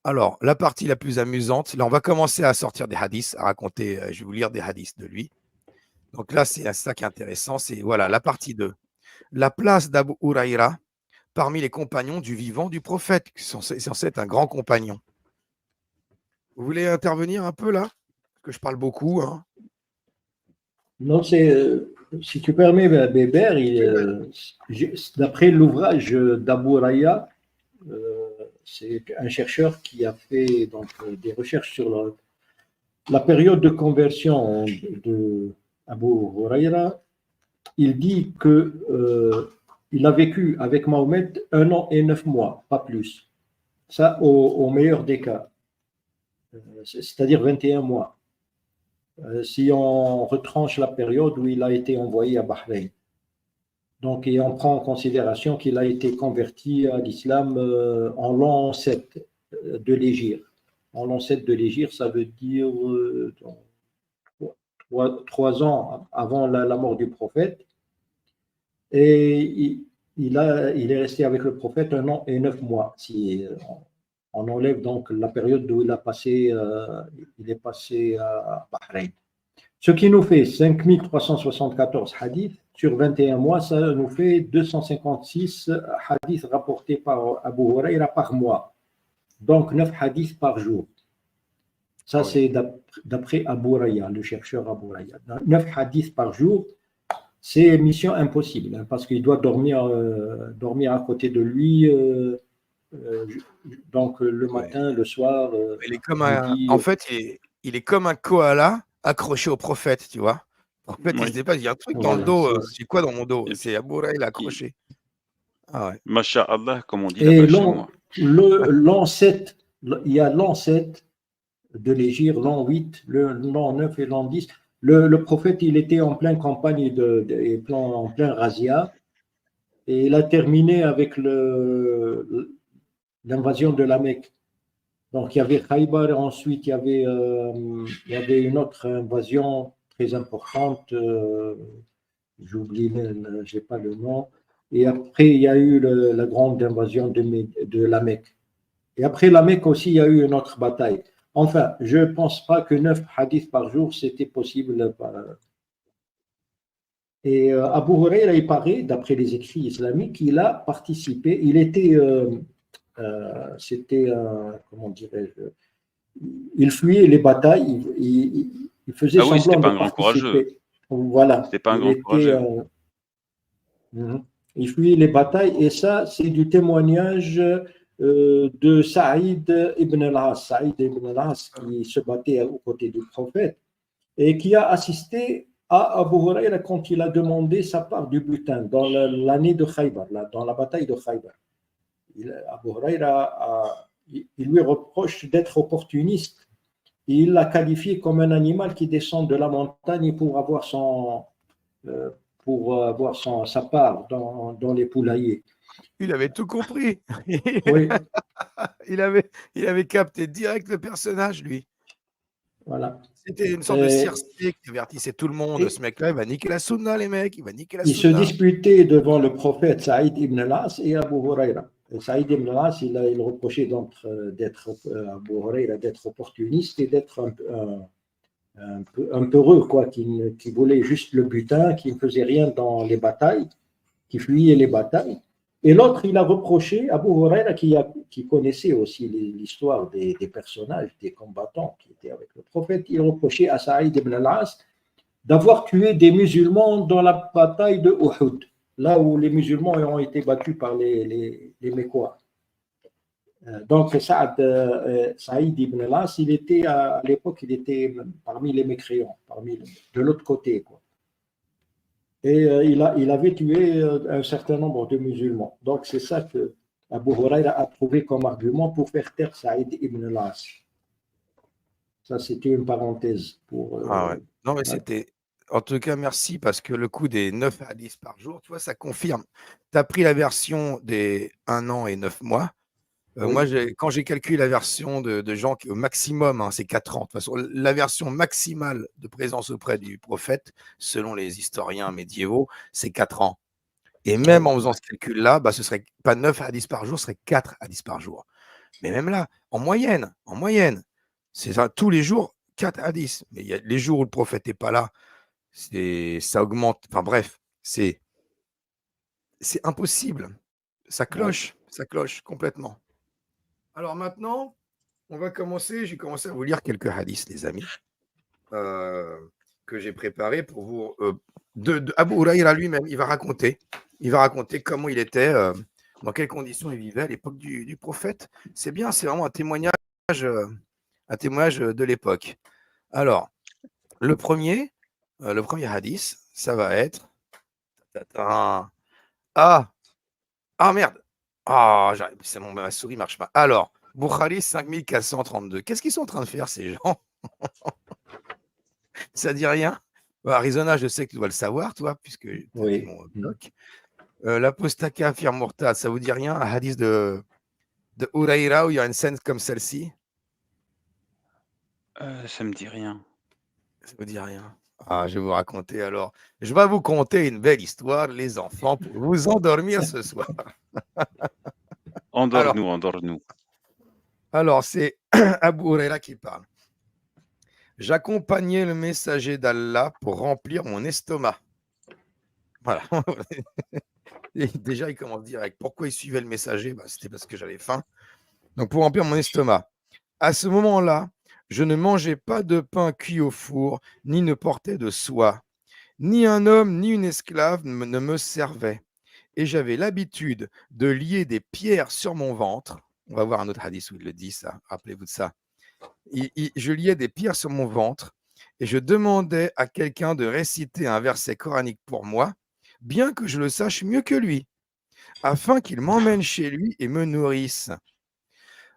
Alors, la partie la plus amusante, là, on va commencer à sortir des hadiths, à raconter, je vais vous lire des hadiths de lui. Donc là, c'est ça qui est intéressant, c'est voilà, la partie 2. La place d'Abu Huraïra parmi les compagnons du vivant du prophète, qui est censé être un grand compagnon. Vous voulez intervenir un peu là? Parce que je parle beaucoup, hein. Non, si tu permets, Bébert, d'après l'ouvrage d'Abou Raya, c'est un chercheur qui a fait donc, des recherches sur la période de conversion de Abu Huraira. Il dit que il a vécu avec Mahomet 1 an et 9 mois, pas plus. Ça, au meilleur des cas, c'est-à-dire 21 mois. Si on retranche la période où il a été envoyé à Bahreïn. Donc, et on prend en considération qu'il a été converti à l'islam en l'an 7 de l'Hégire. En l'an 7 de l'Hégire, ça veut dire 3 ans avant la mort du prophète. Et il est resté avec le prophète 1 an et 9 mois. Si on enlève donc la période où il est passé à Bahreïn. Ce qui nous fait 5374 hadiths sur 21 mois, ça nous fait 256 hadiths rapportés par Abu Huraira par mois. Donc 9 hadiths par jour. Ça, c'est d'après Abu Huraira, le chercheur Abu Huraira. 9 hadiths par jour, c'est mission impossible, hein, parce qu'il doit dormir à côté de lui donc le matin, le soir. Il est comme en fait, il est comme un koala accroché au prophète, tu vois. En fait, il se déplace, il y a un truc dans le dos. J'ai quoi dans mon dos? C'est Abu Huraira, il est accroché. Ah ouais. Masha'Allah, comme on dit Et là-bas chez moi. l'an 7, il y a l'an 7 de l'Hégire, l'an 8, l'an 9 et l'an 10. Le prophète, il était en pleine campagne, en plein razzia, et il a terminé avec l'invasion de la Mecque. Donc, il y avait Khaybar, ensuite, il y avait une autre invasion très importante, j'oublie, je n'ai pas le nom. Et après, il y a eu la grande invasion de la Mecque. Et après la Mecque aussi, il y a eu une autre bataille. Enfin, je ne pense pas que 9 hadiths par jour, c'était possible. Et Abu Huraira, il paraît, d'après les écrits islamiques, il a participé, il était, comment dirais-je, il fuyait les batailles, il faisait semblant de participer. Voilà. C'était pas un grand courageux. Il fuyait les batailles, et ça, c'est du témoignage de Saïd ibn al-As. Saïd ibn al-As qui se battait aux côtés du prophète et qui a assisté à Abu Huraira quand il a demandé sa part du butin dans l'année de Khaybar, dans la bataille de Khaybar. Abu Huraira, il lui reproche d'être opportuniste. Il l'a qualifié comme un animal qui descend de la montagne pour avoir sa part dans les poulaillers. Il avait tout compris. Oui. il avait capté direct le personnage, lui. Voilà. C'était une sorte de circé qui avertissait tout le monde. Ce mec-là, il va niquer la sunna, les mecs. Il va niquer la sunna. Il se disputait devant le prophète Saïd ibn al-As et Abu Huraira. Saïd ibn al-As, il reprochait Abu Huraira d'être opportuniste et d'être un peureux, quoi, qui voulait juste le butin, qui ne faisait rien dans les batailles, qui fuyait les batailles. Et l'autre, il a reproché, Abu Huraira, qui connaissait aussi l'histoire des personnages, des combattants qui étaient avec le prophète, il reprochait à Saïd ibn al-As d'avoir tué des musulmans dans la bataille de Uhud, là où les musulmans ont été battus par les Mécois. Donc, Saïd ibn al-As, à l'époque, il était parmi les mécréants, de l'autre côté, quoi. Et il avait tué un certain nombre de musulmans. Donc, c'est ça que Abu Huraira a trouvé comme argument pour faire taire Saïd ibn al-As. Ça, c'était une parenthèse pour. Ouais. Non, mais c'était. En tout cas, merci, parce que le coup des 9 hadiths par jour, tu vois, ça confirme. Tu as pris la version des 1 an et 9 mois. Oui. Moi, quand j'ai calculé la version de gens qui, au maximum, hein, c'est 4 ans. De toute façon, la version maximale de présence auprès du prophète, selon les historiens médiévaux, c'est 4 ans. Et même en faisant ce calcul-là, ce serait pas 9 hadiths par jour, ce serait 4 hadiths par jour. Mais même là, en moyenne, c'est ça, tous les jours, 4 hadiths. Mais il y a les jours où le prophète n'est pas là, ça augmente. Enfin bref, c'est impossible. Ça cloche complètement. Alors maintenant, on va commencer. J'ai commencé à vous lire quelques hadiths, les amis, que j'ai préparés pour vous. Abu Huraïra lui-même, il va raconter comment il était, dans quelles conditions il vivait à l'époque du prophète. C'est bien, c'est vraiment un témoignage de l'époque. Alors, le premier hadith, ça va être. Ah merde! Ah, ma souris marche pas. Alors, Bukhari 5432. Qu'est-ce qu'ils sont en train de faire, ces gens? Ça dit rien? Arizona, je sais que tu dois le savoir, toi, puisque tu Oui. mon bloc. L'apostaka firme Murtad, ça vous dit rien? Un hadith de Huraïra où il y a une scène comme celle-ci? Ça me dit rien. Ça vous dit rien? Ah, je vais vous raconter alors. Je vais vous conter une belle histoire, les enfants, pour vous endormir ce soir. Alors, Endors-nous. c'est Abu Huraïra qui parle. J'accompagnais le messager d'Allah pour remplir mon estomac. Voilà. Et déjà, il commence direct. Pourquoi il suivait le messager? C'était parce que j'avais faim. Donc, pour remplir mon estomac. À ce moment-là, je ne mangeais pas de pain cuit au four, ni ne portais de soie. Ni un homme, ni une esclave ne me servait. Et j'avais l'habitude de lier des pierres sur mon ventre. On va voir un autre hadith où il le dit, ça. Rappelez-vous de ça. Je liais des pierres sur mon ventre et je demandais à quelqu'un de réciter un verset coranique pour moi, bien que je le sache mieux que lui, afin qu'il m'emmène chez lui et me nourrisse.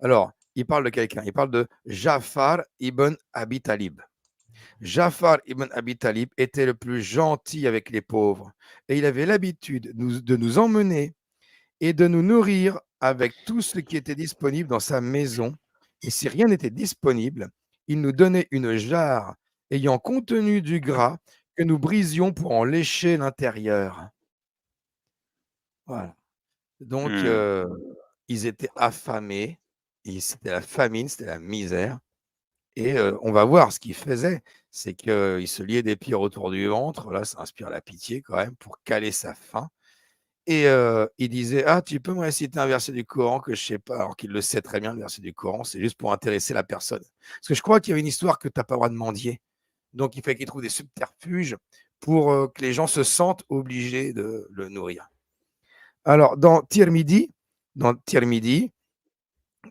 Alors, il parle de quelqu'un, il parle de Jafar ibn Abi Talib. Jafar ibn Abi Talib était le plus gentil avec les pauvres et il avait l'habitude de nous emmener et de nous nourrir avec tout ce qui était disponible dans sa maison. Et si rien n'était disponible, il nous donnait une jarre ayant contenu du gras que nous brisions pour en lécher l'intérieur. Voilà. Donc, Mmh. ils étaient affamés, c'était la famine, c'était la misère. Et on va voir ce qu'il faisait, c'est qu'il se liait des pierres autour du ventre, là, ça inspire la pitié quand même, pour caler sa faim. Et il disait: «Ah, tu peux me réciter un verset du Coran que je sais pas», alors qu'il le sait très bien, le verset du Coran, c'est juste pour intéresser la personne. Parce que je crois qu'il y avait une histoire que tu as pas le droit de mendier. Donc il fallait qu'il trouve des subterfuges pour, que les gens se sentent obligés de le nourrir. Alors dans Tirmidhi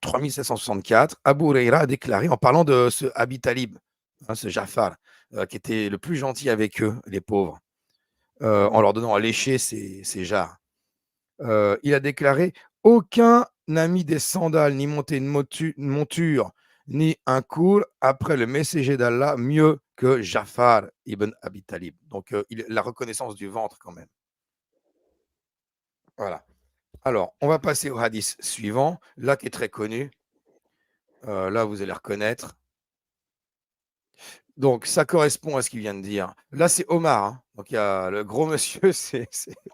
3764, Abu Huraïra a déclaré en parlant de ce Abi Talib, hein, ce Jafar, qui était le plus gentil avec eux, les pauvres, en leur donnant à lécher ses jarres. Il a déclaré: «Aucun n'a mis des sandales, ni monté une monture, ni un cour après le messager d'Allah mieux que Jafar ibn Abi Talib». Donc, la reconnaissance du ventre quand même. Voilà. Alors, on va passer au hadith suivant, là qui est très connu. Là, vous allez reconnaître. Donc, ça correspond à ce qu'il vient de dire. Là, c'est Omar, hein. Donc, il y a le gros monsieur,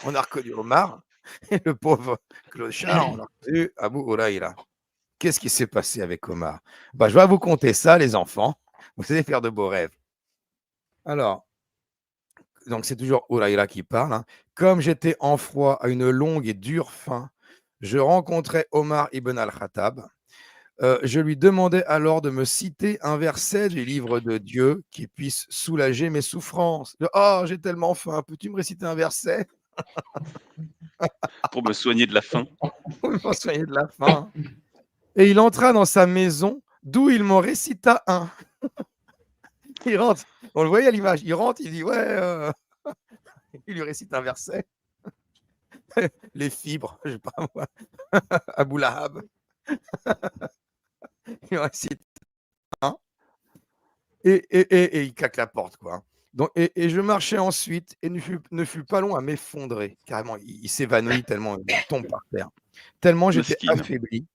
on a reconnu Omar, et le pauvre clochard, on a reconnu Abu Huraïra. Qu'est-ce qui s'est passé avec Omar? Je vais vous conter ça, les enfants. Vous allez faire de beaux rêves. Alors, donc c'est toujours Huraïra qui parle, hein. Comme j'étais en froid à une longue et dure faim, je rencontrais Omar ibn al-Khattab. Je lui demandais alors de me citer un verset du livre de Dieu qui puisse soulager mes souffrances. Oh, j'ai tellement faim, peux-tu me réciter un verset Pour me soigner de la faim. pour me soigner de la faim? Et il entra dans sa maison, d'où il m'en récita un. Il rentre, on le voyait à l'image, il rentre, il dit ouais, il lui récite un verset. Les fibres, je sais pas moi, Abou Lahab. Il récite un et il claque la porte, quoi. Donc, et je marchais ensuite et ne fut pas long à m'effondrer. Carrément, il s'évanouit tellement il tombe par terre. Tellement j'étais Mesquine. affaibli.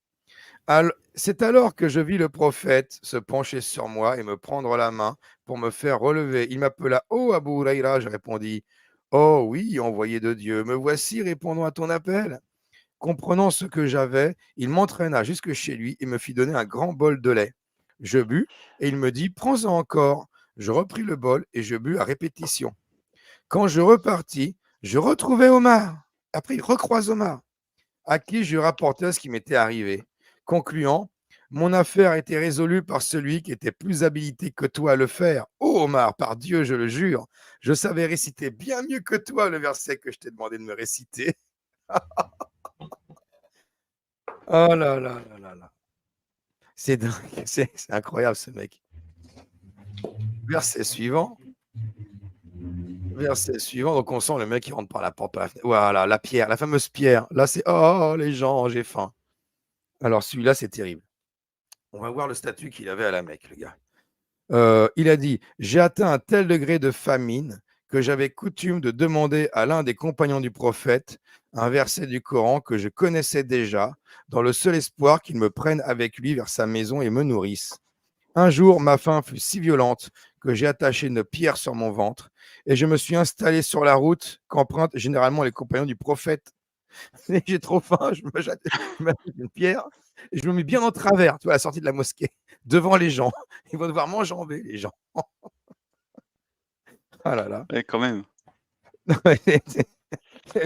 C'est alors que je vis le prophète se pencher sur moi et me prendre la main pour me faire relever. Il m'appela: «Oh Abu Huraïra», je répondis: «Oh oui, envoyé de Dieu, me voici, répondons à ton appel. Comprenant ce que j'avais, il m'entraîna jusque chez lui et me fit donner un grand bol de lait. Je bus et il me dit: Prends-en encore. Je repris le bol et je bus à répétition. Quand je repartis, je retrouvai Omar. Après, il recroise Omar, à qui je rapportais ce qui m'était arrivé, concluant: Mon affaire était résolue par celui qui était plus habilité que toi à le faire. Oh Omar, par Dieu, je le jure, je savais réciter bien mieux que toi le verset que je t'ai demandé de me réciter. Oh là là là là là. C'est dingue, c'est incroyable ce mec. Verset suivant. Verset suivant. Donc on sent le mec qui rentre par la porte par la fenêtre. Voilà, la pierre, la fameuse pierre. Là, c'est oh les gens, j'ai faim. Alors celui-là, c'est terrible. On va voir le statut qu'il avait à la Mecque, le gars. Il a dit: J'ai atteint un tel degré de famine que j'avais coutume de demander à l'un des compagnons du prophète un verset du Coran que je connaissais déjà, dans le seul espoir qu'il me prenne avec lui vers sa maison et me nourrisse. Un jour, ma faim fut si violente que j'ai attaché une pierre sur mon ventre et je me suis installé sur la route qu'empruntent généralement les compagnons du prophète. Et j'ai trop faim, je m'achète une pierre et je me mets bien en travers, tu vois, à la sortie de la mosquée, devant les gens. Ils vont devoir m'enjamber, les gens. Ah là là. Ouais, quand même.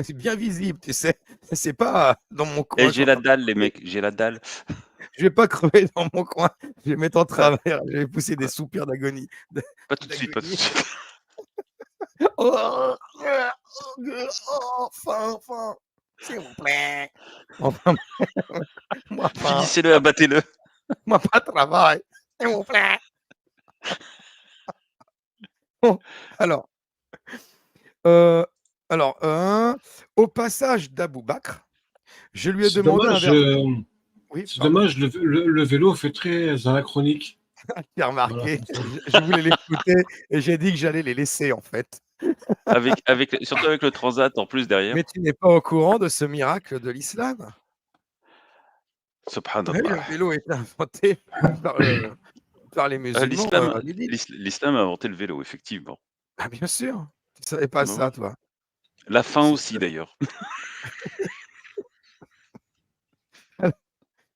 C'est bien visible, tu sais. C'est pas dans mon Et coin. j'ai la dalle, les mecs, j'ai la dalle. Je vais pas crever dans mon coin. Je vais mettre en travers. Je vais pousser des soupirs d'agonie. Pas tout de suite, pas tout de suite. Oh, faim, faim. S'il vous plaît. Enfin, moi pas. Finissez-le, abattez-le. Moi pas de travail. S'il vous plaît. Bon, alors, au passage d'Abou Bakr, je lui ai C'est demandé un dommage, verset. Oui, c'est pardon. dommage, le vélo fait très anachronique. J'ai remarqué. Voilà. Je voulais l'écouter et j'ai dit que j'allais les laisser en fait. Surtout avec le transat en plus derrière. Mais tu n'es pas au courant de ce miracle de l'islam. Oui, Subhanallah. le vélo est inventé par les musulmans. L'islam a inventé le vélo, effectivement. Ah, bien sûr. Tu savais pas Bah ça, oui. toi. La faim aussi, d'ailleurs.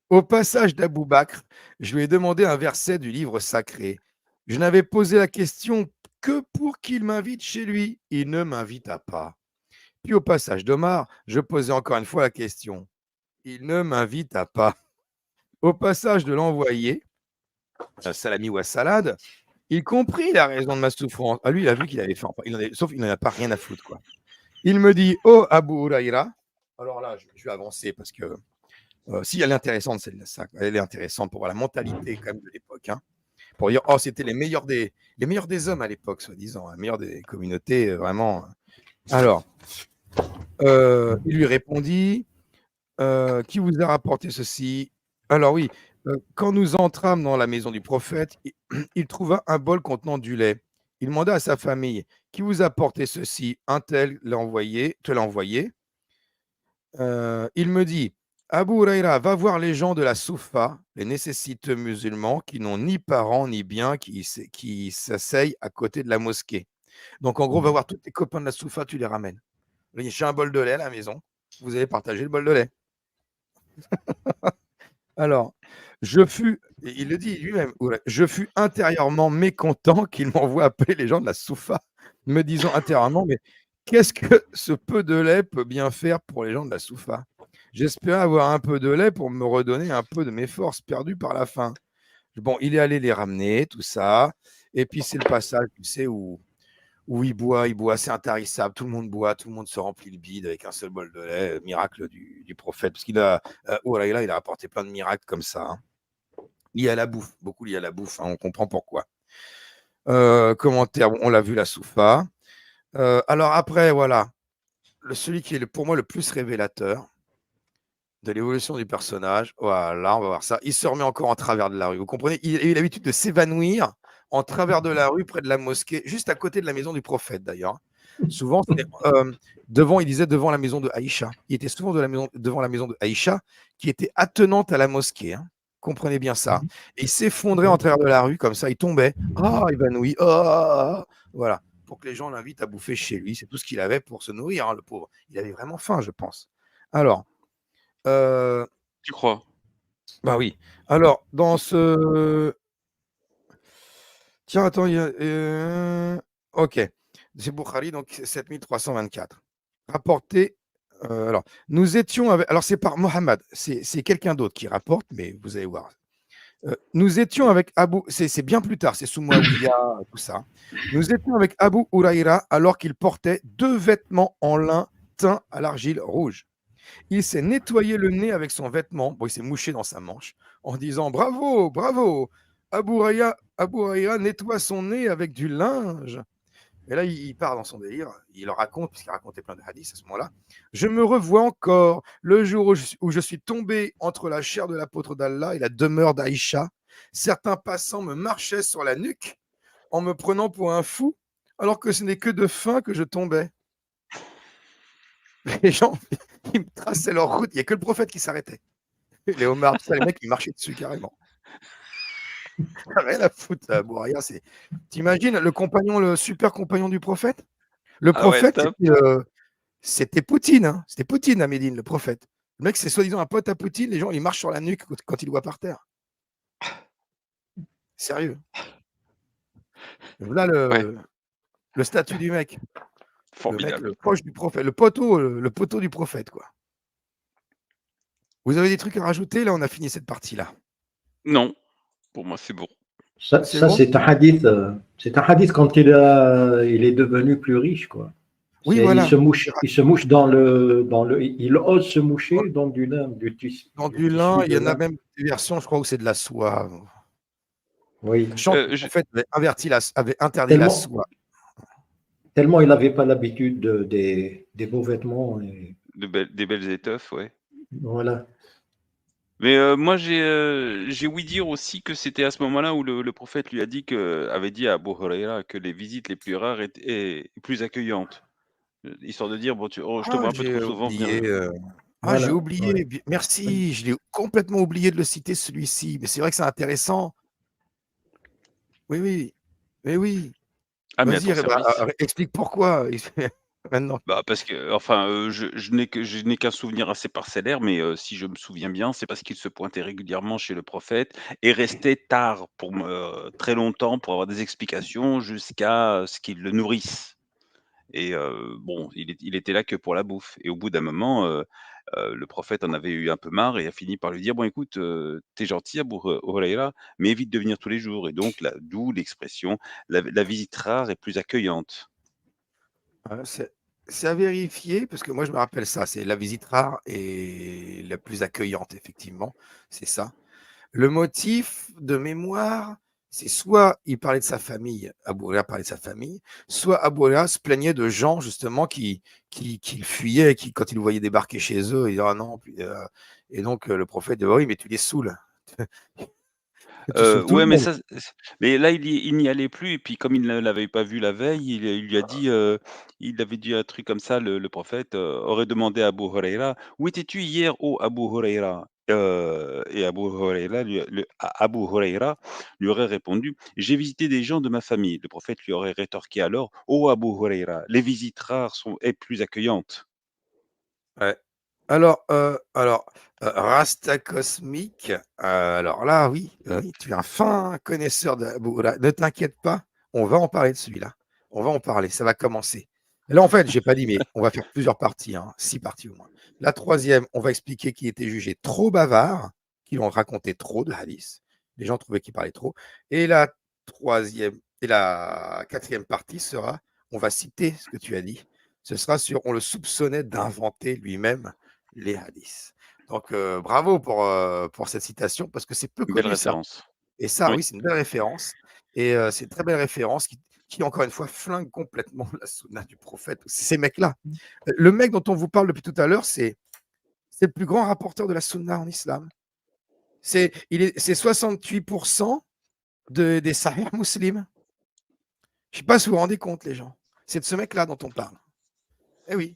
Au passage d'Abou Bakr, je lui ai demandé un verset du livre sacré. Je n'avais posé la question que pour qu'il m'invite chez lui. Il ne m'invita pas. Puis au passage d'Omar, je posais encore une fois la question. Il ne m'invita pas. Au passage de l'envoyé, Salami ou Salade, il comprit la raison de ma souffrance. Ah, lui, il a vu qu'il avait faim. Sauf qu'il n'en a pas rien à foutre, quoi. Il me dit: Oh, Abu Huraïra. Alors là, je vais avancer parce que si elle est intéressante, celle-là, elle est intéressante pour voir la mentalité quand même de l'époque. Hein. Pour dire, oh, c'était les meilleurs des hommes à l'époque, soi-disant, les meilleurs des communautés, vraiment. Alors, il lui répondit: Qui vous a rapporté ceci? Alors oui, quand nous entrâmes dans la maison du prophète, il trouva un bol contenant du lait. Il demanda à sa famille: Qui vous a apporté ceci? Un tel te l'a envoyé. Il me dit: Abu Huraïra, va voir les gens de la Soufa, les nécessiteux musulmans qui n'ont ni parents ni biens, qui s'asseyent à côté de la mosquée. Donc en gros, va voir tous tes copains de la Soufa, tu les ramènes. J'ai un bol de lait à la maison, vous allez partager le bol de lait. Alors, il le dit lui-même, je fus intérieurement mécontent qu'il m'envoie appeler les gens de la Soufa, me disant intérieurement: Mais qu'est-ce que ce peu de lait peut bien faire pour les gens de la Soufa? J'espérais avoir un peu de lait pour me redonner un peu de mes forces perdues par la faim. Bon, il est allé les ramener, tout ça. Et puis, c'est le passage, tu sais, où il boit, c'est intarissable. Tout le monde boit, tout le monde se remplit le bide avec un seul bol de lait. Miracle du prophète. Parce qu'il a, il a apporté plein de miracles comme ça. Hein. Liés à la bouffe, beaucoup liés à la bouffe. Hein, on comprend pourquoi. Commentaire, on l'a vu, la Soufa. Alors après, voilà. Celui qui est pour moi le plus révélateur de l'évolution du personnage. Voilà, on va voir ça. Il se remet encore en travers de la rue. Vous comprenez? Il a eu l'habitude de s'évanouir en travers de la rue, près de la mosquée, juste à côté de la maison du prophète, d'ailleurs. Souvent, il disait devant la maison de Aïcha. Il était souvent devant la maison de Aïcha, qui était attenante à la mosquée. Hein. Comprenez bien ça. Et il s'effondrait en travers de la rue, comme ça, il tombait. Évanoui. Voilà. Pour que les gens l'invitent à bouffer chez lui. C'est tout ce qu'il avait pour se nourrir, hein, le pauvre. Il avait vraiment faim, je pense. Alors, Tu crois? Bah oui. Alors, dans ce. Tiens, attends, il y a. Ok. C'est Bukhari, donc 7324. Rapporté. Alors, nous étions avec. Alors, c'est par Mohammed. C'est quelqu'un d'autre qui rapporte, mais vous allez voir. Nous étions avec Abu. C'est bien plus tard, c'est Soumawiya, tout ça. Nous étions avec Abu Huraïra alors qu'il portait 2 vêtements en lin teints à l'argile rouge. Il s'est nettoyé le nez avec son vêtement, bon, il s'est mouché dans sa manche, en disant bravo, bravo, Abu Huraïra nettoie son nez avec du linge. Et là, il part dans son délire, il le raconte, puisqu'il racontait plein de hadiths à ce moment-là. Je me revois encore le jour où je suis tombé entre la chair de l'apôtre d'Allah et la demeure d'Aïcha. Certains passants me marchaient sur la nuque en me prenant pour un fou, alors que ce n'est que de faim que je tombais. Les gens, ils me traçaient leur route, il n'y a que le prophète qui s'arrêtait. Les homards, tout ça, les mecs, ils marchaient dessus carrément. Rien à foutre, Bouraya, c'est. T'imagines le compagnon, le super compagnon du prophète? Le Ah ouais, prophète, top. c'était Poutine, hein. C'était Poutine à Médine, le prophète. Le mec, c'est soi-disant un pote à Poutine, les gens, ils marchent sur la nuque quand ils le voient par terre. Sérieux. Voilà Ouais, le statut du mec. Le mec, formidable. le proche du prophète, le poteau du prophète, quoi. Vous avez des trucs à rajouter? Là, on a fini cette partie-là. Non, pour moi, c'est bon. C'est Ça bon? c'est un hadith quand il est devenu plus riche, quoi. Oui, Il voilà. se mouche il ose se moucher dans du lin, Dans du du lin, tissu il y de en a lin. même des versions, je crois, où c'est de la soie. Oui. Sachant que le Je prophète avait interdit la Tellement, soie. tellement il n'avait pas l'habitude des beaux vêtements. Et des belles étoffes, ouais. voilà. Mais moi, j'ai ouï dire aussi que c'était à ce moment-là où le prophète lui a dit avait dit à Abu Huraïra que les visites les plus rares et plus accueillantes. Histoire de dire, bon, je te Ah, vois un peu j'ai trop souvent oublié. venir. J'ai Voilà. Ouais. oublié. Merci, je l'ai complètement oublié de le citer, celui-ci. Mais c'est vrai que c'est intéressant. Oui, oui. Mais oui. Ah, mais à Vas-y, ton service. explique pourquoi. Maintenant. Bah, parce que, enfin, je n'ai qu'un souvenir assez parcellaire, mais si je me souviens bien, c'est parce qu'il se pointait régulièrement chez le prophète et restait tard très longtemps pour avoir des explications jusqu'à ce qu'il le nourrisse. Et bon, il était là que pour la bouffe et au bout d'un moment, le prophète en avait eu un peu marre et a fini par lui dire: «Bon écoute, tu gentil Huraïra, mais évite de venir tous les jours» et donc d'où l'expression: «La visite rare est plus accueillante». Ouais, c'est à vérifier, parce que moi, je me rappelle ça. C'est la visite rare et la plus accueillante, effectivement. C'est ça. Le motif de mémoire, c'est soit il parlait de sa famille, Abu Huraira parlait de sa famille, soit Abu Huraira se plaignait de gens justement qui le fuyaient, qui, quand ils le voyaient débarquer chez eux, ils disaient ah non. Et donc le prophète dit oui, mais tu les saoules. Tu saoules tout le Ouais, mais monde. ça, mais là, il n'y allait plus et puis comme il ne l'avait pas vu la veille, il lui a dit, il avait dit un truc comme ça, le prophète, aurait demandé à Abu Huraïra: «Où étais-tu hier, ô Abu Huraïra?» Et Abu Huraïra lui aurait répondu: «J'ai visité des gens de ma famille». Le prophète lui aurait rétorqué alors: «Ô Abu Huraïra, les visites rares sont et plus accueillantes». Ouais. Alors, Rasta Cosmique, alors là, oui, oui, tu es un fin connaisseur de Abu Huraira. Ne t'inquiète pas, on va en parler de celui-là. On va en parler, ça va commencer. Là, en fait, j'ai pas dit, mais on va faire plusieurs parties, hein, 6 parties au moins. La troisième, on va expliquer qu'il était jugé trop bavard, qu'il en racontait trop de hadiths. Les gens trouvaient qu'il parlait trop. Et la quatrième partie sera, on va citer ce que tu as dit. Ce sera sur, on le soupçonnait d'inventer lui-même les hadiths. Donc, bravo pour cette citation, parce que c'est peu Une belle connu ça. référence. Et ça, Oui. oui, c'est une belle référence. Et c'est une très belle référence qui, encore une fois, flingue complètement la sunna du prophète. C'est ces mecs-là. Le mec dont on vous parle depuis tout à l'heure, c'est le plus grand rapporteur de la sunna en islam. C'est 68% des sahih muslims. Je ne sais pas si vous vous rendez compte, les gens. C'est de ce mec-là dont on parle. Eh oui.